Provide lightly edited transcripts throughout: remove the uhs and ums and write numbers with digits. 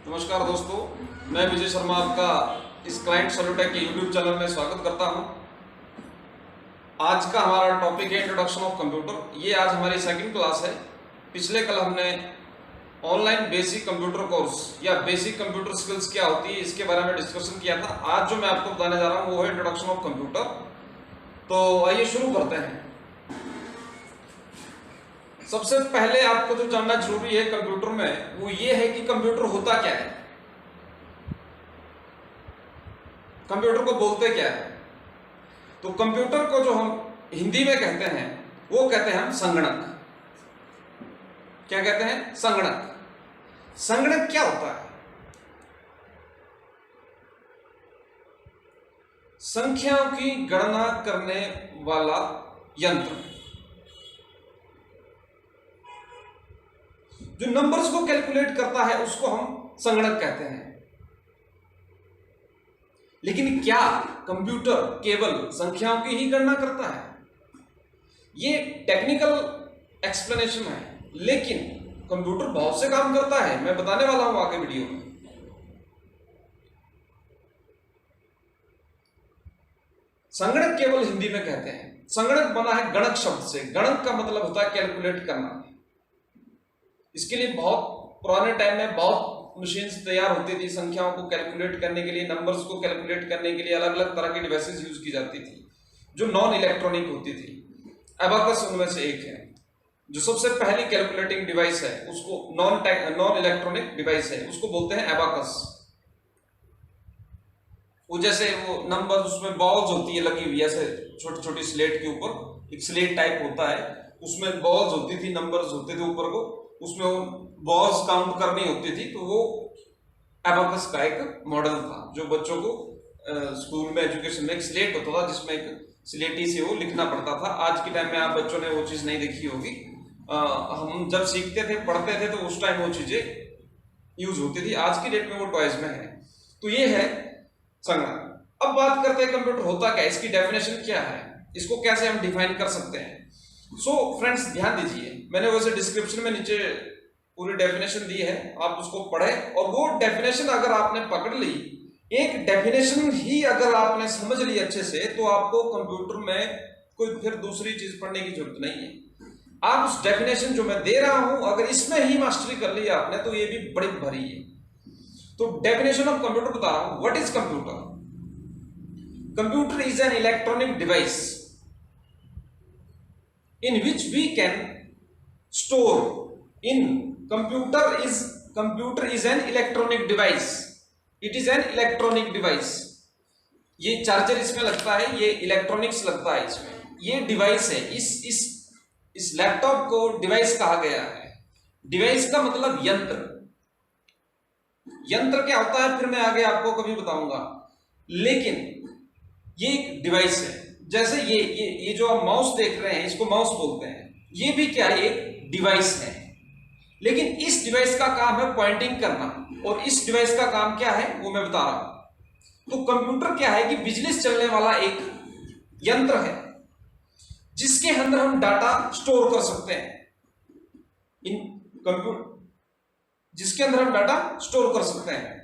नमस्कार दोस्तों, मैं विजय शर्मा आपका इस क्लाइंट सोल्यूटेक के यूट्यूब चैनल में स्वागत करता हूं। आज का हमारा टॉपिक है इंट्रोडक्शन ऑफ कंप्यूटर। ये आज हमारी सेकंड क्लास है। पिछले कल हमने ऑनलाइन बेसिक कंप्यूटर कोर्स या बेसिक कंप्यूटर स्किल्स क्या होती है इसके बारे में डिस्कशन किया था। आज जो मैं आपको बताने जा रहा हूँ वो है इंट्रोडक्शन ऑफ कंप्यूटर। तो आइए शुरू करते हैं। सबसे पहले आपको जो जानना जरूरी है कंप्यूटर में वो ये है कि कंप्यूटर होता क्या है, कंप्यूटर को बोलते क्या है। तो कंप्यूटर को जो हम हिंदी में कहते हैं वो कहते हैं हम संगणक। क्या कहते हैं? संगणक। संगणक क्या होता है? संख्याओं की गणना करने वाला यंत्र, जो नंबर्स को कैलकुलेट करता है उसको हम संगणक कहते हैं। लेकिन क्या कंप्यूटर केवल संख्याओं की ही गणना करता है? ये टेक्निकल एक्सप्लेनेशन है, लेकिन कंप्यूटर बहुत से काम करता है। मैं बताने वाला हूं आगे वीडियो में। संगणक केवल हिंदी में कहते हैं। संगणक बना है गणक शब्द से। गणक का मतलब होता है कैलकुलेट करना। इसके लिए बहुत पुराने टाइम में बहुत मशीन्स तैयार होती थी संख्याओं को कैलकुलेट करने के लिए, नंबर्स को कैलकुलेट करने के लिए अलग अलग तरह की डिवाइसेस यूज की जाती थी जो नॉन इलेक्ट्रॉनिक होती थी। एबाकस उनमें से एक है, जो सबसे पहली कैलकुलेटिंग डिवाइस है, उसको नॉन इलेक्ट्रॉनिक डिवाइस है, उसको बोलते हैं एबाकस। वो जैसे वो नंबर, उसमें बॉल्स होती है लगी हुई ऐसे छोटी छोटी स्लेट के ऊपर, एक स्लेट टाइप होता है, उसमें बॉल्स होती थी, नंबर्स होते थे ऊपर को, उसमें वो बॉल्स काउंट करनी होती थी। तो वो एबाकस का एक मॉडल था जो बच्चों को स्कूल में एजुकेशन में एक स्लेट होता था जिसमें एक स्लेटी से वो लिखना पड़ता था। आज के टाइम में आप बच्चों ने वो चीज नहीं देखी होगी। हम जब सीखते थे, पढ़ते थे, तो उस टाइम वो चीजें यूज होती थी। आज की डेट में वो टॉयज में है। तो ये है संगणक। अब बात करते हैं कंप्यूटर होता क्या है, इसकी डेफिनेशन क्या है, इसको कैसे हम डिफाइन कर सकते हैं। सो फ्रेंड्स ध्यान दीजिए, मैंने वैसे डिस्क्रिप्शन में नीचे पूरी डेफिनेशन दी है, आप उसको पढ़ें। और वो डेफिनेशन अगर आपने पकड़ ली, एक डेफिनेशन ही अगर आपने समझ ली अच्छे से, तो आपको कंप्यूटर में कोई फिर दूसरी चीज पढ़ने की जरूरत नहीं है। आप उस डेफिनेशन जो मैं दे रहा हूं, अगर इसमें ही मास्टरी कर ली आपने तो ये भी बड़ी भरी है। तो डेफिनेशन ऑफ कंप्यूटर बता रहा हूं। What is computer? Computer is an electronic device in which we can store in computer is an electronic device. It is an electronic device. ये चार्जर इसमें लगता है, ये इलेक्ट्रॉनिक्स लगता है इसमें, ये डिवाइस है। इस लैपटॉप को डिवाइस कहा गया है। डिवाइस का मतलब यंत्र। यंत्र क्या होता है फिर मैं आगे आपको कभी बताऊंगा, लेकिन ये एक डिवाइस है। जैसे ये जो आप माउस देख रहे हैं, इसको माउस बोलते हैं। ये भी क्या है? एक डिवाइस है। लेकिन इस डिवाइस का काम है पॉइंटिंग करना, और इस डिवाइस का काम क्या है वो मैं बता रहा हूं। तो कंप्यूटर क्या है कि बिजली से चलने वाला एक यंत्र है जिसके अंदर हम डाटा स्टोर कर सकते हैं। इन कंप्यूटर जिसके अंदर हम डाटा स्टोर कर सकते हैं,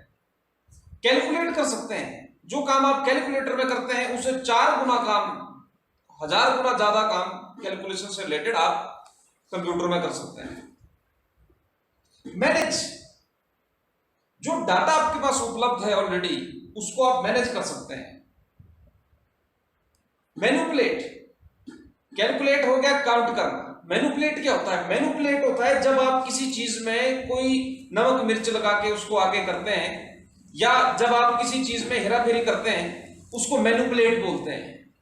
कैलकुलेट कर सकते हैं। जो काम आप कैलकुलेटर में करते हैं उसे 4 गुना काम, 1000 गुना ज्यादा काम कैलकुलेशन से रिलेटेड आप कंप्यूटर में कर सकते हैं। मैनेज, जो डाटा आपके पास उपलब्ध है ऑलरेडी, उसको आप मैनेज कर सकते हैं। मैनिपुलेट, कैलकुलेट हो गया काउंट करना। मैनिपुलेट क्या होता है? मैनिपुलेट होता है जब आप किसी चीज में कोई नमक मिर्च लगा के उसको आगे करते हैं, या जब आप किसी चीज में हेरा फेरी करते हैं, उसको मैनिपुलेट बोलते हैं।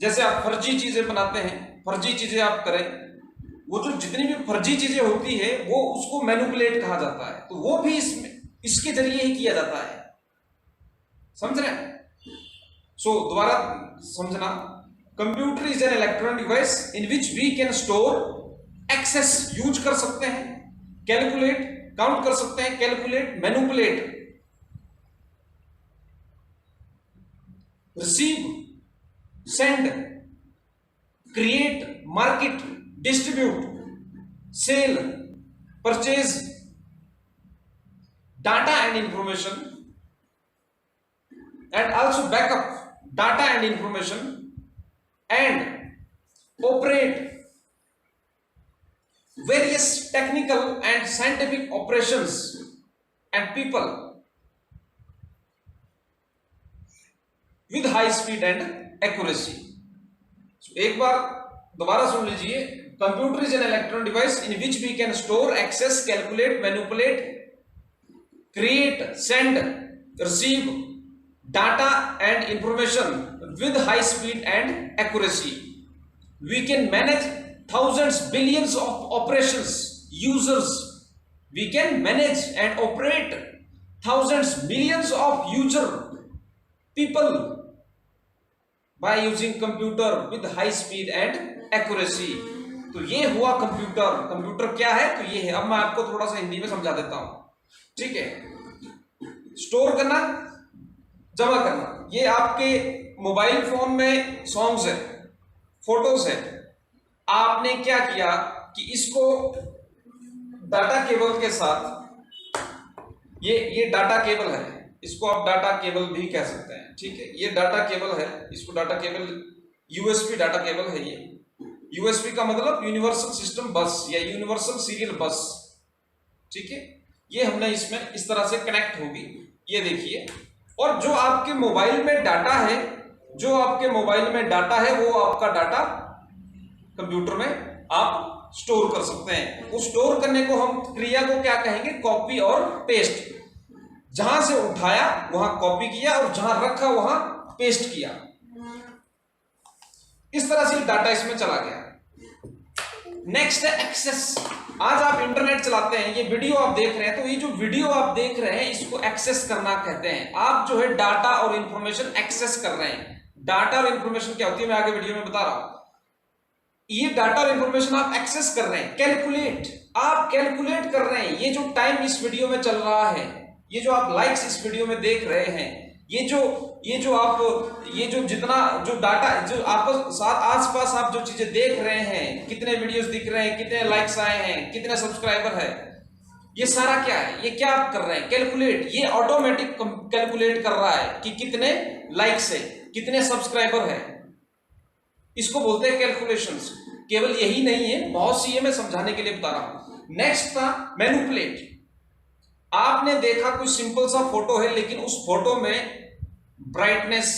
जैसे आप फर्जी चीजें बनाते हैं, फर्जी चीजें आप करें, वो जो जितनी भी फर्जी चीजें होती है वो उसको मैनिपुलेट कहा जाता है। तो वो भी इसके जरिए ही किया जाता है। समझ रहे हैं? सो दोबारा समझना, computer is an electronic device in which we can store, access use कर सकते हैं, कैलकुलेट काउंट कर सकते हैं, calculate, manipulate, receive, send, create, market, distribute, sell, purchase, data and information, and also backup data and information, and operate various technical and scientific operations and people with high speed and accuracy. So एक बार दोबारा सुन लीजिए. Computer is an electronic device in which we can store, access, calculate, manipulate, create, send, receive data and information with high speed and accuracy. We can manage thousands, billions of operations, users. We can manage and operate thousands, millions of user people by using computer with high speed and accuracy. तो ये हुआ computer. Computer क्या है? तो ये है. अब मैं आपको थोड़ा सा हिंदी में समझा देता हूं. ठीक है. स्टोर करना, जमा करना. ये आपके मोबाइल फोन में सॉन्ग्स है, फोटोज है. आपने क्या किया कि इसको डाटा केबल के साथ, ये डाटा केबल है, इसको आप डाटा केबल भी कह सकते हैं. ठीक है. ये डाटा केबल है, इसको data cable, USB data cable है. ये यूएसबी का मतलब यूनिवर्सल सिस्टम बस या यूनिवर्सल सीरियल बस. ठीक है. ये हमने इसमें इस तरह से कनेक्ट होगी. ये देखिए. और जो आपके मोबाइल में डाटा है, जो आपके मोबाइल में डाटा है, वो आपका डाटा कंप्यूटर में आप स्टोर कर सकते हैं. वो स्टोर करने को हम क्रिया को क्या कहेंगे? कॉपी और पेस्ट. जहां से उठाया वहां कॉपी किया और जहां रखा वहां पेस्ट किया. इस तरह से डाटा इसमें चला गया. नेक्स्ट है एक्सेस. आज आप इंटरनेट चलाते हैं, ये वीडियो आप देख रहे हैं, तो ये जो वीडियो आप देख रहे हैं इसको एक्सेस करना कहते हैं. आप जो है डाटा और इंफॉर्मेशन एक्सेस कर रहे हैं. डाटा और इंफॉर्मेशन क्या होती है मैं आगे वीडियो में बता रहा हूं. ये डाटा और इंफॉर्मेशन आप एक्सेस कर रहे हैं. कैलकुलेट, आप कैलकुलेट कर रहे हैं. ये जो टाइम इस वीडियो में चल रहा है, ये जो आप लाइक्स इस वीडियो में देख रहे हैं, ये जो जितना जो डाटा जो आप आसपास आप जो चीजें देख रहे हैं, कितने वीडियोस दिख रहे हैं, कितने लाइक्स आए हैं, कितने सब्सक्राइबर है, ये सारा क्या है? ये क्या आप कर रहे हैं? कैलकुलेट. ये ऑटोमेटिक कैलकुलेट कर रहा है कि कितने लाइक्स है, कितने सब्सक्राइबर है. इसको बोलते हैं कैलकुलेशंस. केवल यही नहीं है, बहुत सी है, मैं समझाने के लिए बता रहा हूं. नेक्स्ट था मैनिपुलेट. आपने देखा कोई सिंपल सा फोटो है, लेकिन उस फोटो में ब्राइटनेस,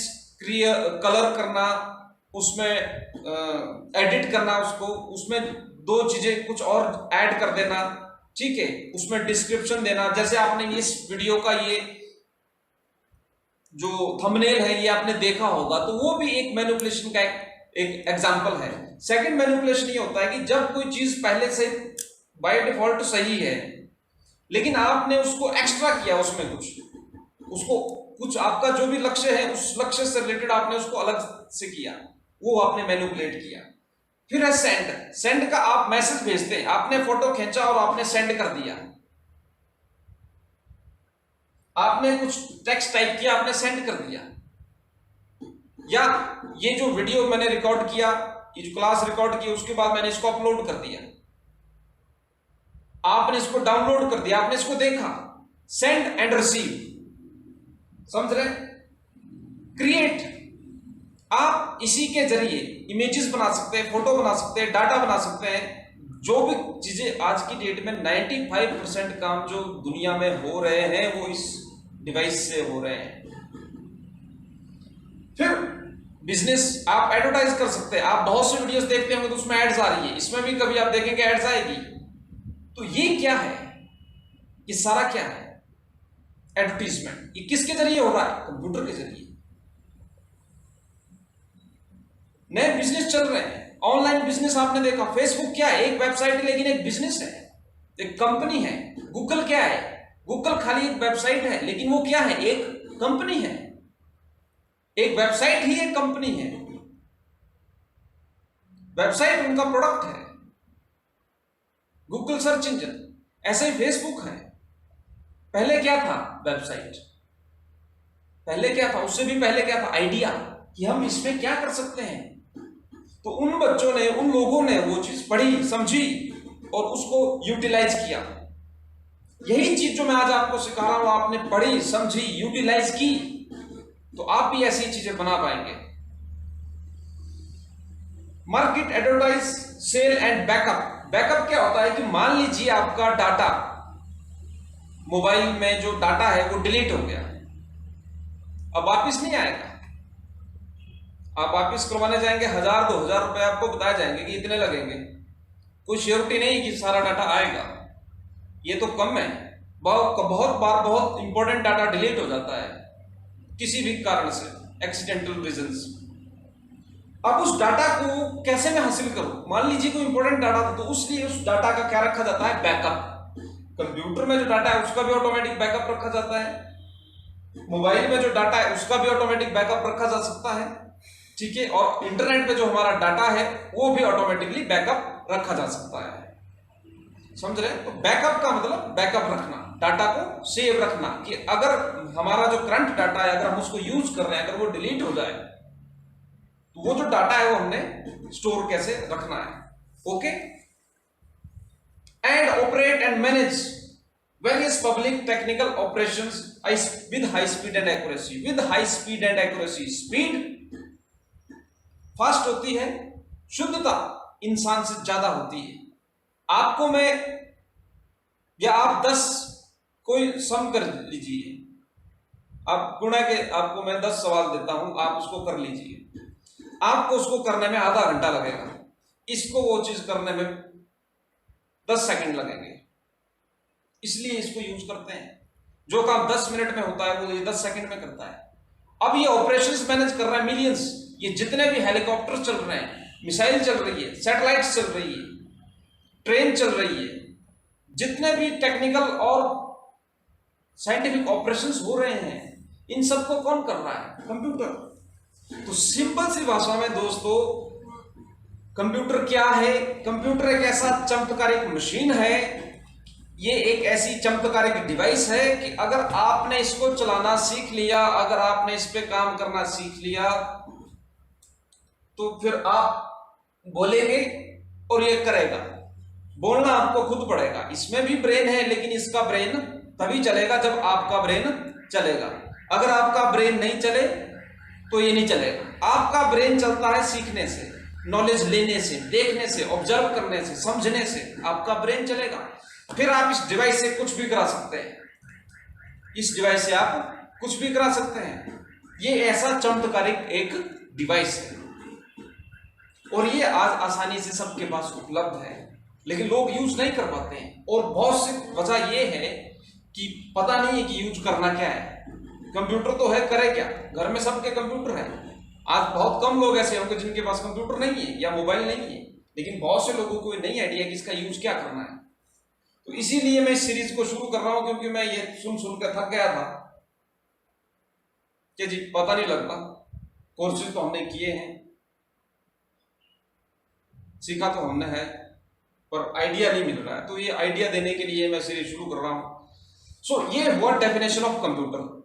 कलर करना, उसमें एडिट करना, उसमें दो चीजें कुछ और ऐड कर देना. ठीक है. उसमें डिस्क्रिप्शन देना. जैसे आपने इस वीडियो का ये जो थंबनेल है ये आपने देखा होगा, तो वो भी एक मैनिपुलेशन का एक एग्जांपल है. सेकंड मैनिपुलेशन ये होता है कि जब कोई चीज पहले से बाय डिफॉल्ट सही है, लेकिन आपने उसको एक्स्ट्रा किया, उसमें कुछ आपका जो भी लक्ष्य है उस लक्ष्य से रिलेटेड आपने उसको अलग से किया, वो आपने मैनिपुलेट किया. फिर है सेंड. सेंड का आप मैसेज भेजते हैं. आपने फोटो खींचा और आपने सेंड कर दिया. आपने कुछ टेक्स्ट टाइप किया, आपने सेंड कर दिया. या ये जो वीडियो मैंने रिकॉर्ड किया, ये जो क्लास रिकॉर्ड की, उसके बाद मैंने इसको अपलोड कर दिया. आपने इसको डाउनलोड कर दिया, आपने इसको देखा. Send and receive. समझ रहे? क्रिएट. आप इसी के जरिए इमेजेस बना सकते हैं, फोटो बना सकते हैं, डाटा बना सकते हैं. जो भी चीजें आज की डेट में 95% काम जो दुनिया में हो रहे हैं वो इस डिवाइस से हो रहे हैं. फिर बिजनेस, आप एडवर्टाइज कर सकते हैं. आप बहुत से वीडियोस देखते होंगे तो उसमें एड्स आ रही है. इसमें भी कभी आप देखेंगे एड्स आएगी. तो ये क्या है? ये सारा क्या है? एडवर्टीजमेंट. ये किसके जरिए हो रहा है? कंप्यूटर के जरिए. नए बिजनेस चल रहे हैं. ऑनलाइन बिजनेस आपने देखा. फेसबुक क्या है? एक वेबसाइट है, लेकिन एक बिजनेस है, एक कंपनी है. गूगल क्या है? गूगल खाली एक वेबसाइट है, लेकिन वो क्या है? एक कंपनी है. एक वेबसाइट ही एक कंपनी है. वेबसाइट उनका प्रोडक्ट है. गूगल सर्च इंजन, ऐसे ही फेसबुक है. पहले क्या था? वेबसाइट. पहले क्या था? उससे भी पहले क्या था? आइडिया कि हम इसमें क्या कर सकते हैं. तो उन बच्चों ने, उन लोगों ने वो चीज पढ़ी, समझी और उसको यूटिलाइज किया. यही चीज जो मैं आज आपको सिखा रहा हूं, आपने पढ़ी, समझी, यूटिलाइज की, तो आप भी ऐसी चीजें बना पाएंगे। Market, advertise, sell and backup. Backup क्या होता है कि मान लीजिए आपका डाटा, मोबाइल में जो डाटा है वो डिलीट हो गया, अब वापिस नहीं आएगा। आप वापिस करवाने जाएंगे, 1000-2000 रुपए आपको बताए जाएंगे कि इतने लगेंगे, कोई श्योरिटी नहीं कि सारा डाटा आएगा, ये तो कम है। बहुत बार बहुत इंपॉर्टेंट डाटा डिलीट हो जाता है किसी भी कारण से, एक्सीडेंटल रीजंस। अब उस डाटा को कैसे मैं हासिल करूं? मान लीजिए कोई इंपॉर्टेंट डाटा था, तो उसलिए उस डाटा का क्या रखा जाता है? बैकअप। कंप्यूटर में जो डाटा है उसका भी ऑटोमेटिक बैकअप रखा जाता है, मोबाइल में जो डाटा है उसका भी ऑटोमेटिक बैकअप रखा जा सकता है, ठीक है, और इंटरनेट पे जो हमारा डाटा है वो भी ऑटोमेटिकली बैकअप रखा जा सकता है। समझ रहे हैं? तो बैकअप का मतलब बैकअप रखना, डाटा को सेव रखना, कि अगर हमारा जो करंट डाटा है अगर हम उसको यूज कर रहे हैं, अगर वो डिलीट हो जाए तो वो जो डाटा है वो हमने स्टोर कैसे रखना है। Okay. And operate and manage various public technical operations with high speed and accuracy. With high speed and accuracy, speed fast होती है, शुद्धता इंसान से ज्यादा होती है। आपको मैं, या आप 10 कोई सम कर लीजिए, आप गुणा के, आपको मैं 10 सवाल देता हूं, आप उसको कर लीजिए। आपको उसको करने में आधा घंटा लगेगा, इसको वो चीज करने में 10 सेकंड लगेंगे, इसलिए इसको यूज करते हैं। जो काम 10 मिनट में होता है वो ये 10 सेकंड में करता है। अब ये ऑपरेशंस मैनेज कर रहा है मिलियंस, ये जितने भी हेलीकॉप्टर चल रहे हैं, मिसाइल चल रही है, सैटेलाइट चल रही है, ट्रेन चल रही है, जितने भी टेक्निकल और साइंटिफिक ऑपरेशंस हो रहे हैं, इन सबको कौन कर रहा है? कंप्यूटर। तो सिंपल सी भाषा में दोस्तों, कंप्यूटर क्या है? कंप्यूटर एक ऐसा चमत्कारिक मशीन है, ये एक ऐसी चमत्कारिक डिवाइस है कि अगर आपने इसको चलाना सीख लिया, अगर आपने इस पे काम करना सीख लिया, तो फिर आप बोलेंगे और ये करेगा। बोलना आपको खुद पड़ेगा। इसमें भी ब्रेन है, लेकिन इसका ब्रेन तभी चलेगा जब आपका ब्रेन चलेगा। अगर आपका ब्रेन नहीं चले तो ये नहीं चलेगा। आपका ब्रेन चलता है सीखने से, नॉलेज लेने से, देखने से, ऑब्जर्व करने से, समझने से आपका ब्रेन चलेगा। फिर आप इस डिवाइस से कुछ भी करा सकते हैं, इस डिवाइस से आप कुछ भी करा सकते हैं। ये ऐसा चमत्कारिक एक डिवाइस है और ये आज आसानी से सबके पास उपलब्ध है, लेकिन लोग यूज नहीं कर पाते हैं। और बहुत सी वजह ये है कि पता नहीं है कि यूज करना क्या है। कंप्यूटर तो है, करे क्या? घर में सबके कंप्यूटर है। आज बहुत कम लोग ऐसे होंगे जिनके पास कंप्यूटर नहीं है या मोबाइल नहीं है, लेकिन बहुत से लोगों को नहीं आइडिया कि इसका यूज क्या करना है। तो इसीलिए मैं इस सीरीज को शुरू कर रहा हूं, क्योंकि मैं ये सुन कर थक गया था कि जी पता नहीं लगता। कोर्सेज तो हमने किए हैं, सीखा तो हमने है, पर आइडिया नहीं मिल रहा है। तो ये आइडिया देने के लिए मैं सीरीज शुरू कर रहा हूं। सो ये हुआ डेफिनेशन ऑफ कंप्यूटर।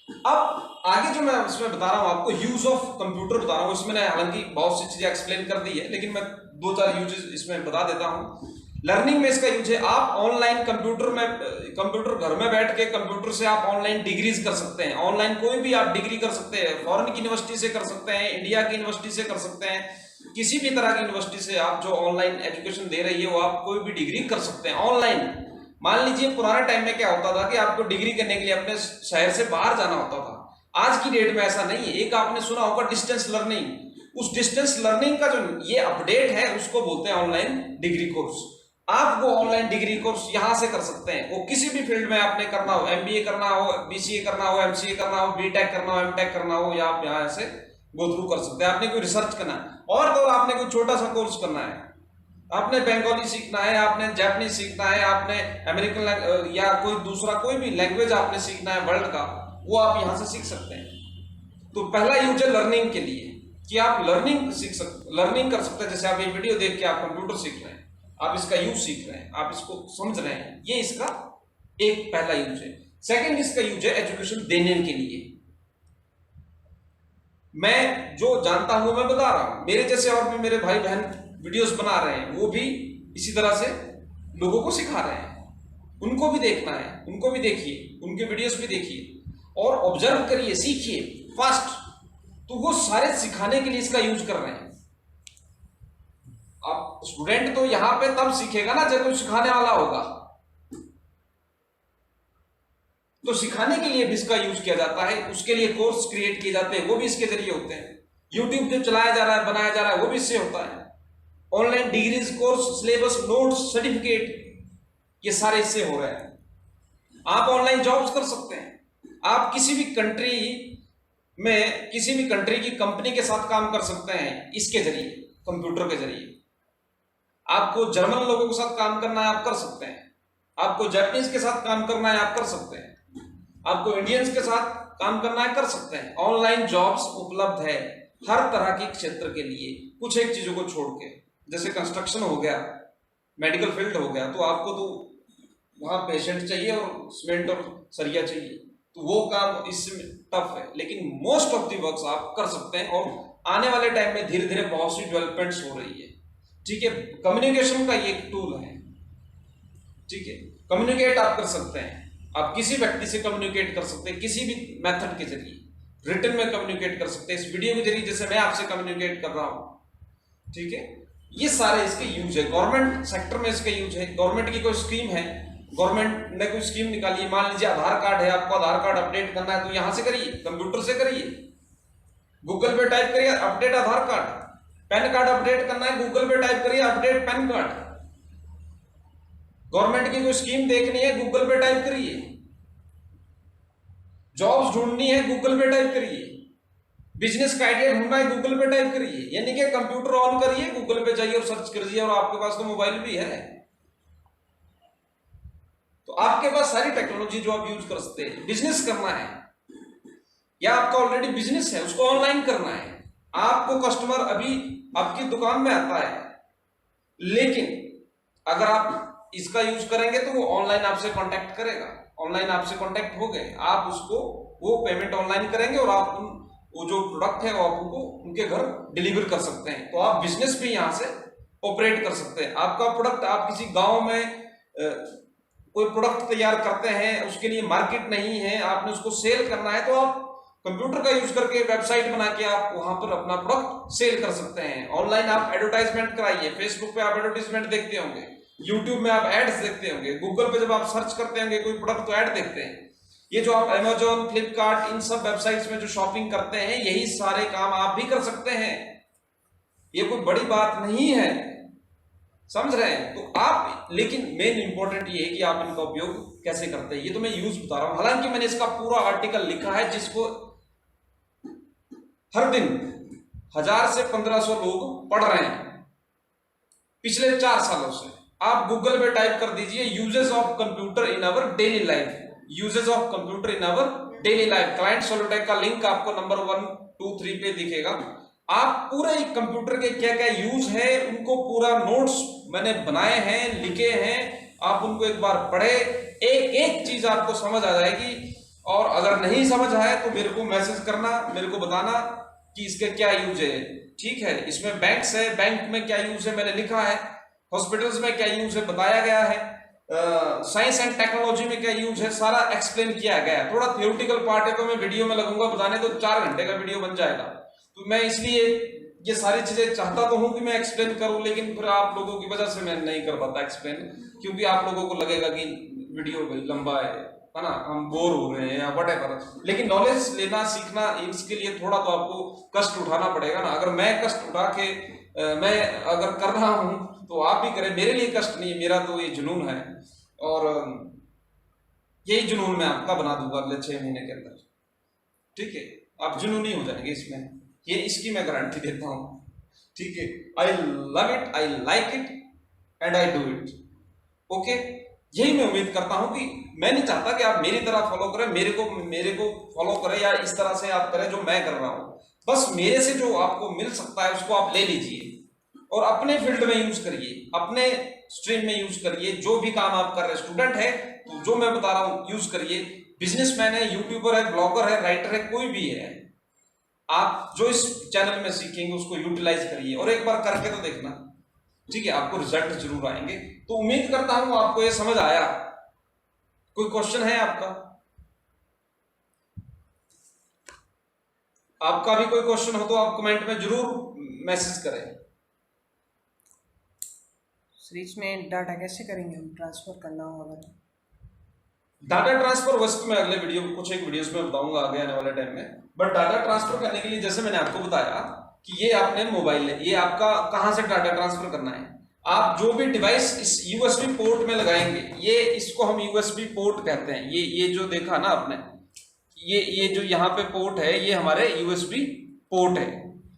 अब आगे जो मैं इसमें बता रहा हूं आपको, यूज ऑफ कंप्यूटर बता रहा हूं। इसमें हालांकि बहुत सी चीजें एक्सप्लेन कर दी है, लेकिन मैं 2-4 यूजेस इसमें बता देता हूं। लर्निंग में इसका यूज है, आप ऑनलाइन कंप्यूटर घर में बैठ के कंप्यूटर से आप ऑनलाइन डिग्रीज कर सकते हैं। ऑनलाइन कोई भी आप डिग्री कर सकते हैं, फॉरेन की यूनिवर्सिटी से कर सकते हैं, इंडिया की यूनिवर्सिटी से कर सकते हैं, किसी भी तरह की यूनिवर्सिटी से आप जो ऑनलाइन एजुकेशन दे रही है वो आप कोई भी डिग्री कर सकते हैं ऑनलाइन। मान लीजिए पुराने टाइम में क्या होता था कि आपको डिग्री करने के लिए अपने शहर से बाहर जाना होता था। आज की डेट में ऐसा नहीं है। एक आपने सुना होगा डिस्टेंस लर्निंग। उस डिस्टेंस लर्निंग का जो ये अपडेट है उसको बोलते हैं ऑनलाइन डिग्री कोर्स। आप वो ऑनलाइन डिग्री कोर्स यहां से कर सकते हैं। वो किसी भी फील्ड में आपने करना हो, एमबीए करना हो, बीसीए करना हो, एमसीए करना हो, बीटेक करना हो, एमटेक करना हो, या आप यहां से गो थ्रू कर सकते हैं। आपने कोई रिसर्च करना है और तो आपने कोई छोटा सा कोर्स करना है, आपने बंगाली सीखना है, आपने जापानीज सीखना है, आपने अमेरिकन या कोई दूसरा कोई भी लैंग्वेज आपने सीखना है वर्ल्ड का, वो आप यहां से सीख सकते हैं। तो पहला यूज है लर्निंग के लिए कि आप लर्निंग कर सकते हैं। जैसे आप ये वीडियो देख के आप कंप्यूटर सीख रहे हैं, आप इसका यूज सीख रहे हैं, आप इसको समझ रहे हैं, ये इसका एक पहला यूज है। सेकंड इसका यूज है एजुकेशन देने के लिए। मैं जो जानता हूं मैं बता रहा हूं, मेरे जैसे और भी मेरे भाई बहन वीडियोस बना रहे हैं, वो भी इसी तरह से लोगों को सिखा रहे हैं। उनको भी देखना है, उनको भी देखिए, उनके वीडियोस भी देखिए और ऑब्जर्व करिए, सीखिए फास्ट। तो वो सारे सिखाने के लिए इसका यूज कर रहे हैं। अब स्टूडेंट तो यहां पे तब सीखेगा ना जब कोई सिखाने वाला होगा, तो सिखाने के लिए भी इसका यूज किया जाता है, उसके लिए कोर्स क्रिएट किए जाते हैं, वो भी इसके जरिए होते हैं। यूट्यूब जो चलाया जा रहा है, बनाया जा रहा है, वो भी इससे होता है। Online degrees, course, syllabus, notes, certificate, ये सारे इससे हो रहे हैं। आप ऑनलाइन जॉब्स कर सकते हैं, आप किसी भी कंट्री में किसी भी कंट्री की कंपनी के साथ काम कर सकते हैं इसके जरिए, कंप्यूटर के जरिए। आपको जर्मन लोगों के साथ काम करना है, आप कर सकते हैं। आपको जापानीज के साथ काम करना है, आप कर सकते हैं। आपको इंडियंस के साथ काम करना है, कर सकते हैं। ऑनलाइन जॉब्स उपलब्ध है हर तरह के क्षेत्र के लिए, कुछ एक चीजों को छोड़ के। जैसे कंस्ट्रक्शन हो गया, मेडिकल फील्ड हो गया, तो आपको तो वहां पेशेंट चाहिए और सीमेंट और सरिया चाहिए, तो वो काम इससे टफ है। लेकिन मोस्ट ऑफ दी वर्क्स आप कर सकते हैं और आने वाले टाइम में धीरे धीरे बहुत सी डेवलपमेंट्स हो रही है। ठीक है, कम्युनिकेशन का ये एक टूल है। ठीक है, कम्युनिकेट आप कर सकते हैं, आप किसी व्यक्ति से कम्युनिकेट कर सकते हैं किसी भी मेथड के जरिए। रिटन में कम्युनिकेट कर सकते हैं, इस वीडियो के जरिए जैसे मैं आपसे कम्युनिकेट कर रहा हूं। ठीक है, ये सारे इसके यूज है। गवर्नमेंट सेक्टर में इसका यूज है। गवर्नमेंट की कोई स्कीम है, गवर्नमेंट ने कोई स्कीम निकाली है, मान लीजिए आधार कार्ड है, आपको आधार कार्ड अपडेट करना है, तो यहां से करिए, कंप्यूटर से करिए, गूगल पे टाइप करिए अपडेट आधार कार्ड। पैन कार्ड अपडेट करना है, गूगल पे टाइप करिए अपडेट पैन कार्ड। गवर्नमेंट की कोई स्कीम देखनी है, गूगल पे टाइप करिए। जॉब्स ढूंढनी है, गूगल पे टाइप करिए। बिजनेस का आइडिया ढूंढना है, गूगल पे टाइप करिए। यानी कि कंप्यूटर ऑन करिए, गूगल पे जाइए और सर्च करिए, और आपके पास तो मोबाइल भी है, तो आपके पास सारी टेक्नोलॉजी जो आप यूज कर सकते हैं। बिजनेस करना है या आपका ऑलरेडी बिजनेस है, उसको ऑनलाइन करना है। आपको कस्टमर अभी आपकी दुकान में आता है, लेकिन अगर आप इसका यूज करेंगे तो वो ऑनलाइन आपसे कांटेक्ट करेगा। ऑनलाइन आपसे कांटेक्ट हो गए, आप उसको वो पेमेंट ऑनलाइन करेंगे और आप वो जो प्रोडक्ट है वो आप उनको उनके घर डिलीवर कर सकते हैं। तो आप बिजनेस भी यहां से ऑपरेट कर सकते हैं। आपका प्रोडक्ट, आप किसी गांव में कोई प्रोडक्ट तैयार करते हैं, उसके लिए मार्केट नहीं है, आपने उसको सेल करना है, तो आप कंप्यूटर का यूज करके वेबसाइट बना के आप वहां पर अपना प्रोडक्ट सेल कर सकते हैं। ऑनलाइन आप एडवर्टाइजमेंट कराइए, फेसबुक पे आप एडवर्टाइजमेंट देखते होंगे, यूट्यूब में आप एड्स देखते होंगे, गूगल पे जब आप सर्च करते होंगे कोई प्रोडक्ट तो ऐड देखते हैं। ये जो आप अमेजोन, फ्लिपकार्ट, इन सब वेबसाइट्स में जो शॉपिंग करते हैं, यही सारे काम आप भी कर सकते हैं। ये कोई बड़ी बात नहीं है, समझ रहे हैं? तो आप, लेकिन मेन इंपॉर्टेंट ये है कि आप इनका उपयोग कैसे करते हैं। ये तो मैं यूज बता रहा हूं, हालांकि मैंने इसका पूरा आर्टिकल लिखा है जिसको हर दिन 1000 से 1500 लोग पढ़ रहे हैं पिछले 4 सालों से। आप गूगल पे टाइप कर दीजिए uses of computer in our daily life, uses of computer in our daily life. Client सोलोटेक का लिंक आपको नंबर 1, 2, 3 पे दिखेगा। आप पूरे कंप्यूटर के क्या क्या यूज है उनको पूरा नोट्स मैंने बनाए हैं, लिखे हैं, आप उनको एक बार पढ़े, एक एक चीज आपको समझ आ जाएगी। और अगर नहीं समझ आए तो मेरे को मैसेज करना, मेरे को बताना कि इसके क्या यूज है। ठीक है, इसमें बैंक्स है, बैंक में क्या यूज है मैंने लिखा है, हॉस्पिटल्स में क्या यूज है बताया गया है, साइंस एंड टेक्नोलॉजी में क्या यूज है सारा एक्सप्लेन किया गया है। थोड़ा थियोरेटिकल पार्ट है तो मैं वीडियो में लगूंगा बताने, तो 4 घंटे का वीडियो बन जाएगा। तो मैं इसलिए ये सारी चीजें चाहता तो हूं कि मैं एक्सप्लेन करूं, लेकिन फिर आप लोगों की वजह से मैं नहीं कर पाता एक्सप्लेन, क्योंकि आप लोगों को लगेगा कि वीडियो लंबा है ना, हम बोर हो रहे हैं या व्हाटएवर। लेकिन नॉलेज लेना, सीखना, इसके लिए थोड़ा तो आपको कष्ट उठाना पड़ेगा ना। अगर मैं कष्ट उठा के मैं अगर कर रहा हूं तो आप भी करें, मेरे लिए कष्ट नहीं है, मेरा तो ये जुनून है। और यही जुनून मैं आपका बना दूंगा अगले 6 महीने के अंदर। ठीक है, आप जुनूनी हो जाएंगे इसमें, ये इसकी मैं गारंटी देता हूं। ठीक है, I love it, I like it and I do it. Okay, यही मैं उम्मीद करता हूं कि मैं नहीं चाहता कि आप मेरी तरह फॉलो करें, मेरे को फॉलो करें या इस तरह से आप करें जो मैं कर रहा हूं। बस मेरे से जो आपको मिल सकता है उसको आप ले लीजिए और अपने फील्ड में यूज करिए, अपने स्ट्रीम में यूज करिए। जो भी काम आप कर रहे हैं, स्टूडेंट है तो जो मैं बता रहा हूं यूज करिए, बिजनेसमैन है, यूट्यूबर है, ब्लॉगर है, राइटर है, कोई भी है, आप जो इस चैनल में सीखेंगे उसको यूटिलाइज करिए और एक बार करके तो देखना। ठीक है, आपको रिजल्ट जरूर आएंगे। तो उम्मीद करता हूं आपको ये समझ आया कोई क्वेश्चन है आपका? आपका भी कोई क्वेश्चन हो तो आप कमेंट में जरूर मैसेज करें। सर इसमें डाटा कैसे करेंगे हम, ट्रांसफर करना हो अगर? डाटा ट्रांसफर वैसे तो मैं अगले वीडियो कुछ एक वीडियोस में बताऊंगा आगे आने वाले टाइम में, बट डाटा ट्रांसफर करने के लिए जैसे मैंने आपको बताया कि ये आपने मोबाइल है, ये आपका कहां से डाटा ट्रांसफर करना है। आप जो भी डिवाइस इस यूएसबी पोर्ट में लगाएंगे, ये इसको हम यूएसबी पोर्ट कहते हैं। ये जो देखा ना आपने, ये जो यहाँ पे पोर्ट है, ये हमारे यूएसबी पोर्ट है।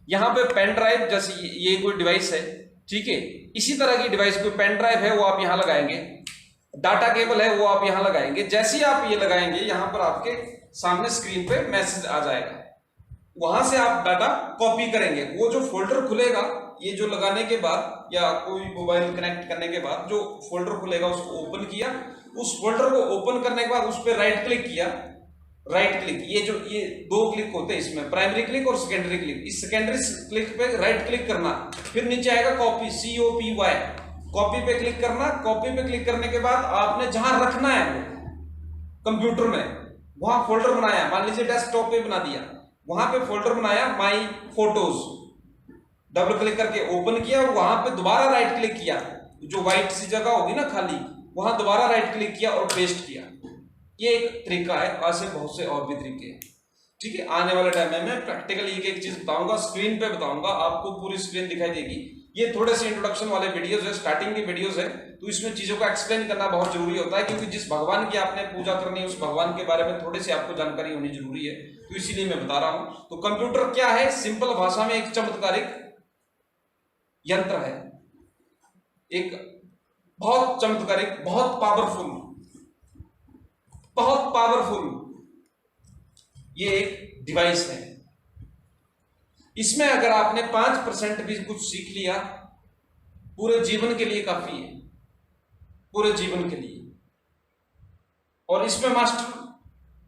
यहाँ पे पेन ड्राइव, जैसे ये कोई डिवाइस है, ठीक है, इसी तरह की डिवाइस कोई पेन ड्राइव है वो आप यहाँ लगाएंगे, डाटा केबल है वो आप यहाँ लगाएंगे। जैसे ही आप ये लगाएंगे, यहाँ पर आपके सामने स्क्रीन पे मैसेज आ जाएगा, वहां से आप डाटा कॉपी करेंगे। वो जो फोल्डर खुलेगा, ये जो लगाने के बाद या कोई मोबाइल कनेक्ट करने के बाद जो फोल्डर खुलेगा उसको ओपन किया, उस फोल्डर को ओपन करने के बाद उस पर राइट क्लिक किया, राइट क्लिक, ये दो क्लिक होते हैं इसमें, प्राइमरी क्लिक और सेकेंडरी क्लिक। इस सेकेंडरी क्लिक पे राइट क्लिक करना, फिर नीचे आएगा कॉपी, COPY, कॉपी पे क्लिक करना। कॉपी पे क्लिक करने के बाद आपने जहां रखना है वो कंप्यूटर में, वहां फोल्डर बनाया, मान लीजिए डेस्कटॉप पे बना दिया, वहां पे फोल्डर बनाया माई फोटोज, डबल क्लिक करके ओपन किया और वहां पे दोबारा राइट क्लिक किया, जो व्हाइट सी जगह होगी ना खाली, वहां दोबारा राइट क्लिक किया और पेस्ट किया। ये एक तरीका है, ऐसे बहुत से और भी तरीके हैं, ठीक है। आने वाले टाइम में मैं प्रैक्टिकली एक चीज बताऊंगा, स्क्रीन पे बताऊंगा, आपको पूरी स्क्रीन दिखाई देगी। ये थोड़े से इंट्रोडक्शन वाले वीडियोस है, स्टार्टिंग की वीडियोस है, तो इसमें चीजों को एक्सप्लेन करना बहुत जरूरी होता है, क्योंकि जिस भगवान की आपने पूजा करनी है उस भगवान के बारे में थोड़ी सी आपको जानकारी होनी जरूरी है, तो इसीलिए मैं बता रहा हूं। तो कंप्यूटर क्या है, सिंपल भाषा में एक चमत्कारिक यंत्र है, एक बहुत चमत्कारिक, बहुत पावरफुल ये एक डिवाइस है। इसमें अगर आपने 5% भी कुछ सीख लिया, पूरे जीवन के लिए काफी है, पूरे जीवन के लिए। और इसमें मास्टर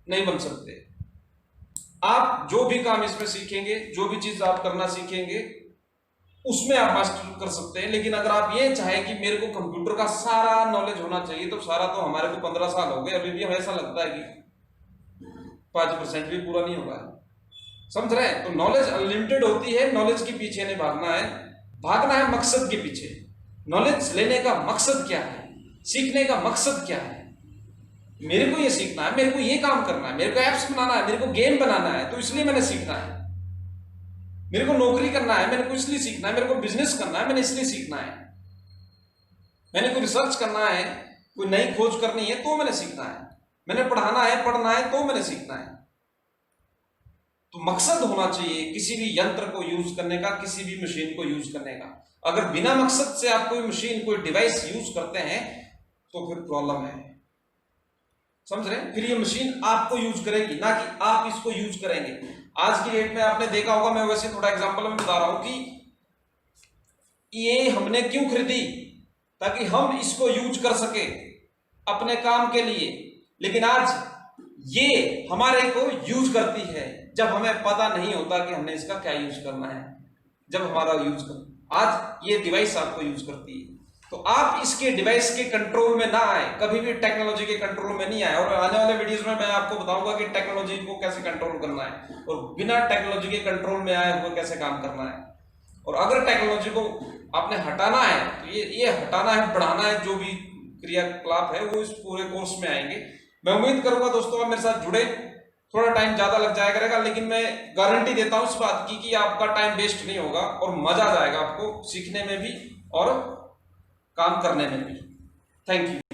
नहीं बन सकते आप। जो भी काम इसमें सीखेंगे, जो भी चीज आप करना सीखेंगे, उसमें आप मास्टर कर सकते हैं। लेकिन अगर आप ये चाहें कि मेरे को कंप्यूटर का सारा नॉलेज होना चाहिए, तो सारा तो हमारे को 15 साल हो गए, अभी भी हमें ऐसा लगता है कि 5% भी पूरा नहीं होगा, समझ रहे हैं। तो नॉलेज अनलिमिटेड होती है, नॉलेज के पीछे नहीं भागना है, भागना है मकसद के पीछे। नॉलेज लेने का मकसद क्या है, सीखने का मकसद क्या है, मेरे को ये सीखना है, मेरे को ये काम करना है, मेरे को एप्स बनाना है, मेरे को गेम बनाना है, तो इसलिए मैंने सीखना है। मेरे को नौकरी करना है, मेरे को इसलिए सीखना है। मेरे को बिजनेस करना है, मैंने इसलिए सीखना है। मैंने कोई रिसर्च करना है, कोई नई खोज करनी है, तो मैंने सीखना है। मैंने पढ़ना है, तो मैंने सीखना है। तो मकसद होना चाहिए किसी भी यंत्र को यूज करने का, किसी भी मशीन को यूज करने का। अगर बिना मकसद से आप कोई मशीन, कोई डिवाइस यूज करते हैं, तो फिर प्रॉब्लम है, समझ रहे हैं। फिर ये मशीन आपको यूज करेगी, ना कि आप इसको यूज करेंगे। आज की डेट में आपने देखा होगा, मैं वैसे थोड़ा एग्जांपल में बता रहा हूं कि ये हमने क्यों खरीदी, ताकि हम इसको यूज कर सके अपने काम के लिए। लेकिन आज ये हमारे को यूज करती है जब हमें पता नहीं होता कि हमने इसका क्या यूज करना है। जब हमारा यूज कर, आज ये डिवाइस आपको यूज करती है, तो आप इसके डिवाइस के कंट्रोल में ना आए, कभी भी टेक्नोलॉजी के कंट्रोल में नहीं आए। और आने वाले वीडियोस में मैं आपको बताऊंगा कि टेक्नोलॉजी को कैसे कंट्रोल करना है और बिना टेक्नोलॉजी के कंट्रोल में आए हुए कैसे काम करना है। और अगर टेक्नोलॉजी को आपने हटाना है, तो ये हटाना है, बढ़ाना है, जो भी क्रियाकलाप है वो इस पूरे कोर्स में आएंगे। मैं उम्मीद करूंगा दोस्तों आप मेरे साथ जुड़े। थोड़ा टाइम ज्यादा लग जाया करेगा, लेकिन मैं गारंटी देता हूं इस बात की कि आपका टाइम वेस्ट नहीं होगा और मजा आ जाएगा आपको सीखने में भी और काम करने में भी। Thank you.